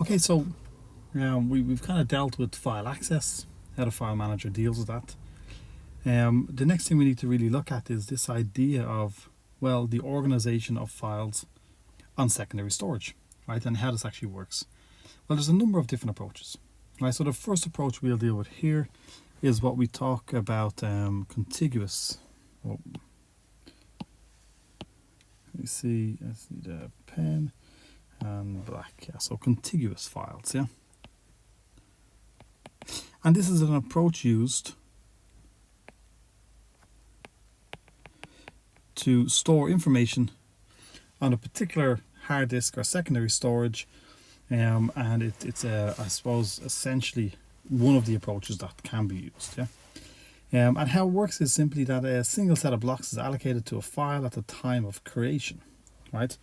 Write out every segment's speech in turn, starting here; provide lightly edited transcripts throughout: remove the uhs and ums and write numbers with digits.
Okay, so we've kind of dealt with file access, how the file manager deals with that. The next thing we need to really look at is this idea of, well, the organization of files on secondary storage, right, and how this actually works. Well, there's a number of different approaches, right? So the first approach we'll deal with here is what we talk about contiguous. Oh. Let me see, I need a pen and black. Yeah, so contiguous files, yeah. And this is an approach used to store information on a particular hard disk or secondary storage, and it's I suppose essentially one of the approaches that can be used, yeah. And how it works is simply that a single set of blocks is allocated to a file at the time of creation, right?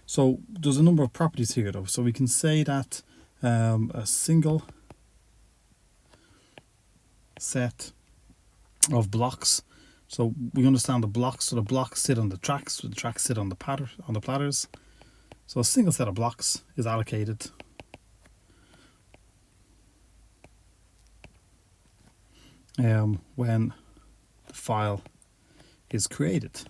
So there's a number of properties here though. So we can say that a single set of blocks. So we understand the blocks. So the blocks sit on the tracks. The tracks sit on the platters. So a single set of blocks is allocated when the file is created.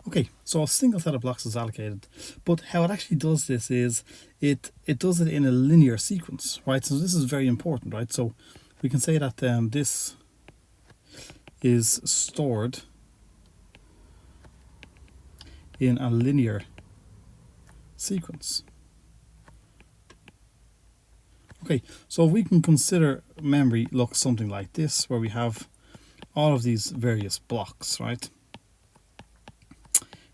Okay, so a single set of blocks is allocated, but how it actually does this is it does it in a linear sequence, right? So this is very important, right? So we can say that this is stored in a linear sequence. Okay, so we can consider memory looks something like this, where we have all of these various blocks, right?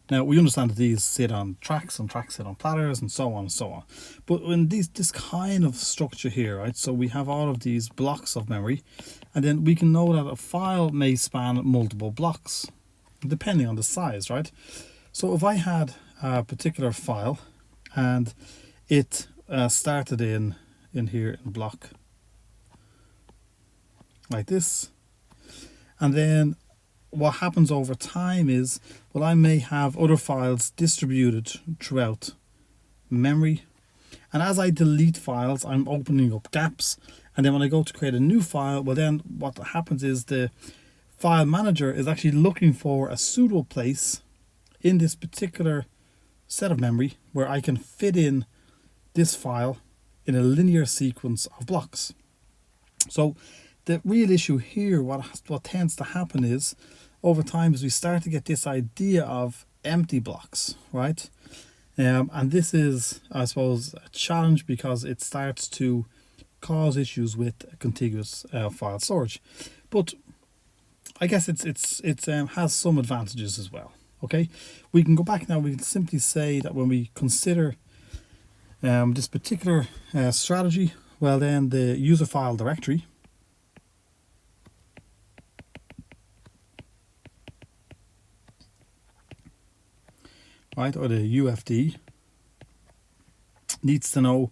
Now we understand that these sit on tracks and tracks sit on platters and so on and so on. But when this kind of structure here, right? So we have all of these blocks of memory, and then we can know that a file may span multiple blocks, depending on the size, right? So if I had a particular file and it started in here in block like this, and then what happens over time is, well, I may have other files distributed throughout memory, and as I delete files, I'm opening up gaps, and then when I go to create a new file, well, then what happens is the file manager is actually looking for a suitable place in this particular set of memory where I can fit in this file in a linear sequence of blocks. So the real issue here, what tends to happen is, over time, is we start to get this idea of empty blocks, right? And this is, I suppose, a challenge because it starts to cause issues with contiguous file storage. But I guess it has some advantages as well. Okay, we can go back now. We can simply say that when we consider this particular strategy, well, then the user file directory right, or the UFD needs to know,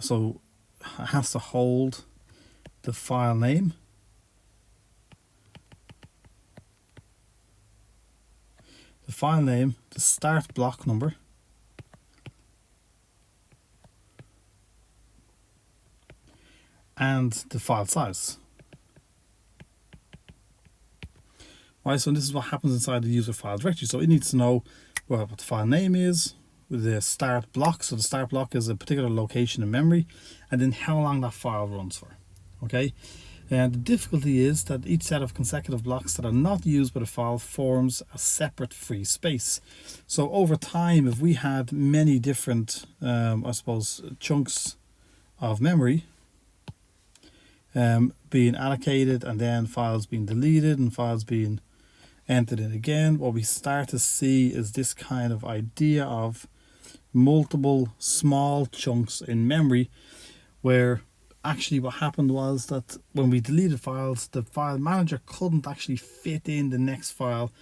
so it has to hold the file name, the start block number, and the file size. Right, so this is what happens inside the user file directory. So it needs to know what the file name is, the start block. So the start block is a particular location in memory, and then how long that file runs for. Okay, and the difficulty is that each set of consecutive blocks that are not used by the file forms a separate free space. So over time, if we had many different, I suppose, chunks of memory being allocated, and then files being deleted and files being entered in again, what we start to see is this kind of idea of multiple small chunks in memory, where actually what happened was that when we deleted files, the file manager couldn't actually fit in the next file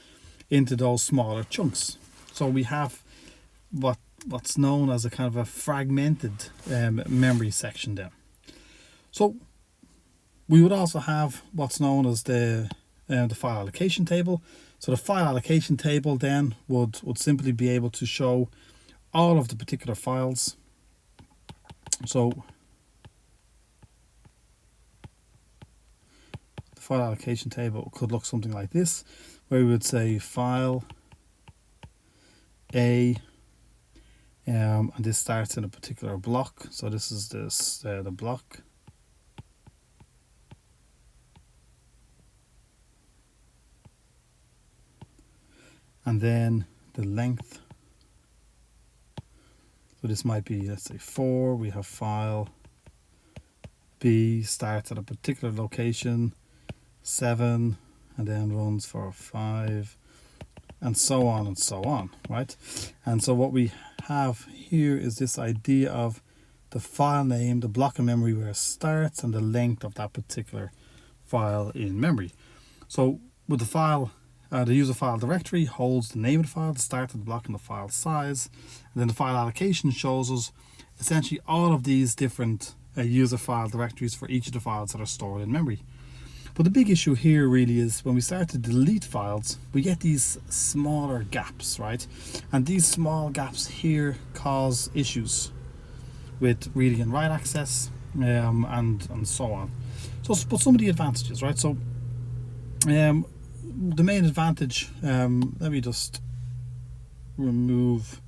into those smaller chunks. So we have what's known as a kind of a fragmented memory section there. So we would also have what's known as the file allocation table. So the file allocation table then would simply be able to show all of the particular files. So the file allocation table could look something like this, where we would say file A, and this starts in a particular block. So this is the block. And then the length. So this might be, let's say 4. We have file B starts at a particular location, 7, and then runs for 5, and so on, right? And so what we have here is this idea of the file name, the block of memory where it starts, and the length of that particular file in memory. So with the file, the user file directory holds the name of the file, the start of the block, and the file size. And then the file allocation shows us essentially all of these different user file directories for each of the files that are stored in memory. But the big issue here really is when we start to delete files, we get these smaller gaps, right? And these small gaps here cause issues with reading and write access, and so on. So, but some of the advantages, right? So, the main advantage, let me just remove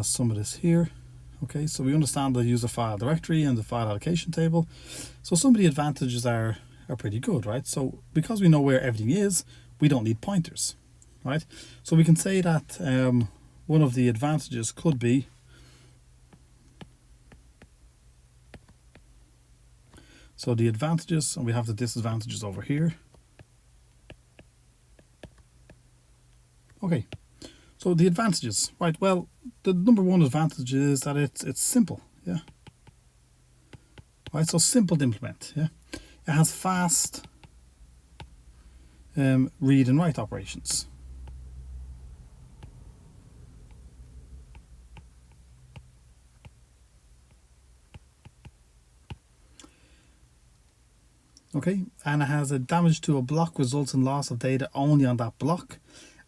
some of this here. Okay, so we understand the user file directory and the file allocation table. So some of the advantages are pretty good, right? So because we know where everything is, we don't need pointers, right? So we can say that one of the advantages could be so the advantages, and we have the disadvantages over here. Okay, so the advantages, right? Well, the number one advantage is that it's simple, yeah. Right, so simple to implement, yeah. It has fast read and write operations. Okay, and it has a damage to a block results in loss of data only on that block,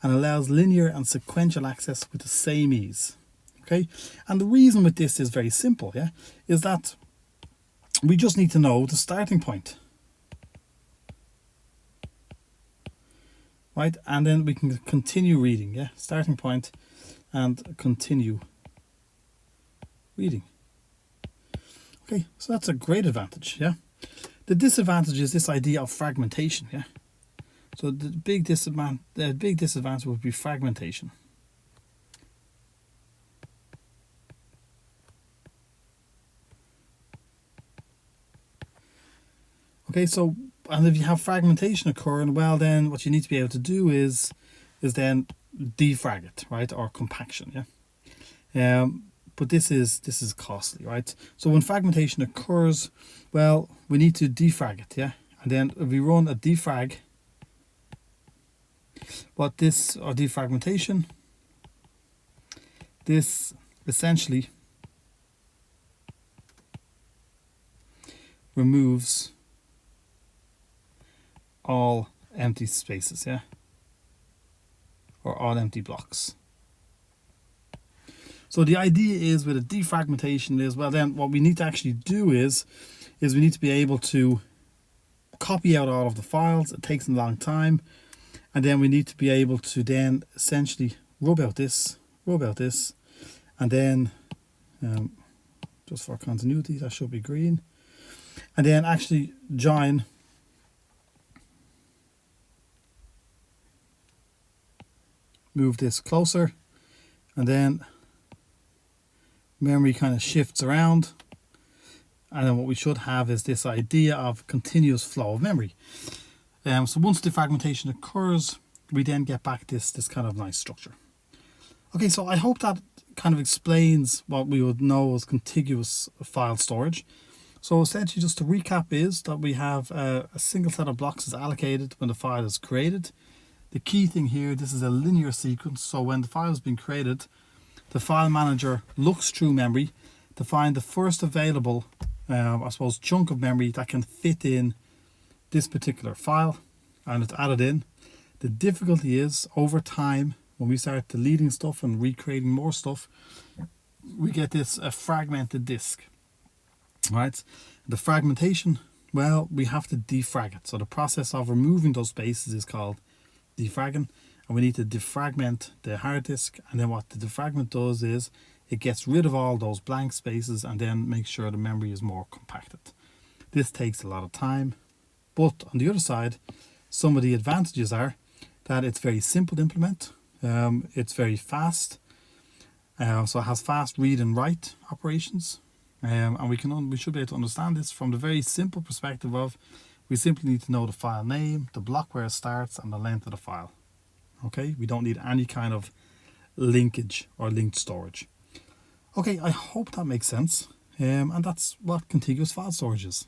and allows linear and sequential access with the same ease. Okay, and the reason with this is very simple, yeah, is that we just need to know the starting point, right? And then we can continue reading, yeah, starting point and continue reading. Okay, so that's a great advantage, yeah. The disadvantage is this idea of fragmentation, yeah. So the big disadvantage would be fragmentation. Okay, so and if you have fragmentation occurring, well then what you need to be able to do is then defrag it, right, or compaction, yeah. But this is costly, right? So when fragmentation occurs, well, we need to defrag it, yeah. And then if we run a defrag, what this, or defragmentation, this essentially removes all empty spaces, yeah, or all empty blocks. So the idea is with a defragmentation is, well then what we need to actually do is we need to be able to copy out all of the files. It takes a long time, and then we need to be able to then essentially rub out this, and then just for continuity that should be green, and then actually join move this closer, and then memory kind of shifts around, and then what we should have is this idea of continuous flow of memory. So once defragmentation occurs, we then get back this kind of nice structure. Okay, so I hope that kind of explains what we would know as contiguous file storage. So essentially, just to recap, is that we have a single set of blocks is allocated when the file is created. The key thing here, this is a linear sequence, so when the file has been created, the file manager looks through memory to find the first available, I suppose, chunk of memory that can fit in this particular file, and it's added in. The difficulty is over time, when we start deleting stuff and recreating more stuff, we get this fragmented disk. Right? The fragmentation, well, we have to defrag it. So the process of removing those spaces is called defragging, and we need to defragment the hard disk. And then what the defragment does is it gets rid of all those blank spaces and then makes sure the memory is more compacted. This takes a lot of time, but on the other side, some of the advantages are that it's very simple to implement. It's very fast, so it has fast read and write operations. And we should be able to understand this from the very simple perspective of we simply need to know the file name, the block where it starts, and the length of the file. Okay, we don't need any kind of linkage or linked storage. Okay, I hope that makes sense. And that's what contiguous file storage is.